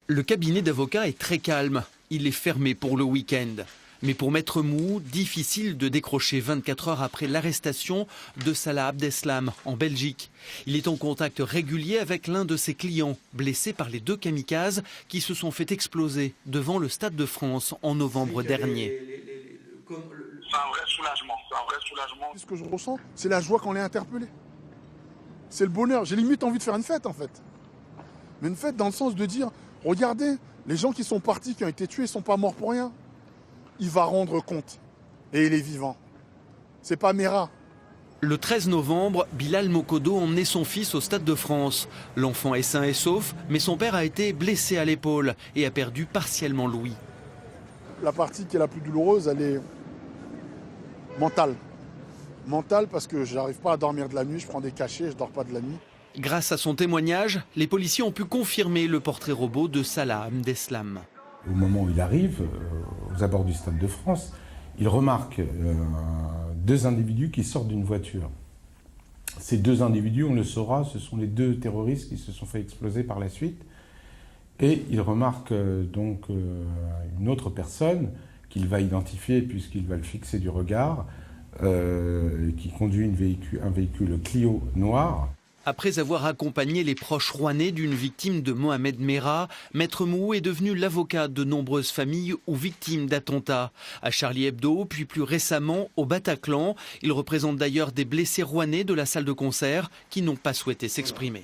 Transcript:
Le cabinet d'avocats est très calme. Il est fermé pour le week-end. Mais pour Maître Mou, difficile de décrocher 24 heures après l'arrestation de Salah Abdeslam en Belgique. Il est en contact régulier avec l'un de ses clients, blessé par les 2 kamikazes qui se sont fait exploser devant le Stade de France en novembre dernier. C'est un vrai soulagement, Ce que je ressens, c'est la joie qu'on l'ait interpellé. C'est le bonheur. J'ai limite envie de faire une fête en fait. Mais une fête dans le sens de dire, regardez, les gens qui sont partis, qui ont été tués, ils ne sont pas morts pour rien. Il va rendre compte. Et il est vivant. C'est pas Mera. Le 13 novembre, Bilal Mokodo emmenait son fils au Stade de France. L'enfant est sain et sauf, mais son père a été blessé à l'épaule et a perdu partiellement l'ouïe. La partie qui est la plus douloureuse, elle est mentale. Mentale parce que je n'arrive pas à dormir de la nuit, je prends des cachets, je ne dors pas de la nuit. Grâce à son témoignage, les policiers ont pu confirmer le portrait robot de Salah Abdeslam. Au moment où il arrive, aux abords du Stade de France, il remarque 2 individus qui sortent d'une voiture. Ces 2 individus, on le saura, ce sont les 2 terroristes qui se sont fait exploser par la suite. Et il remarque donc une autre personne qu'il va identifier puisqu'il va le fixer du regard, qui conduit un véhicule Clio noir. Après avoir accompagné les proches rouennais d'une victime de Mohamed Merah, Maître Mou est devenu l'avocat de nombreuses familles ou victimes d'attentats. À Charlie Hebdo, puis plus récemment au Bataclan. Il représente d'ailleurs des blessés rouennais de la salle de concert qui n'ont pas souhaité s'exprimer.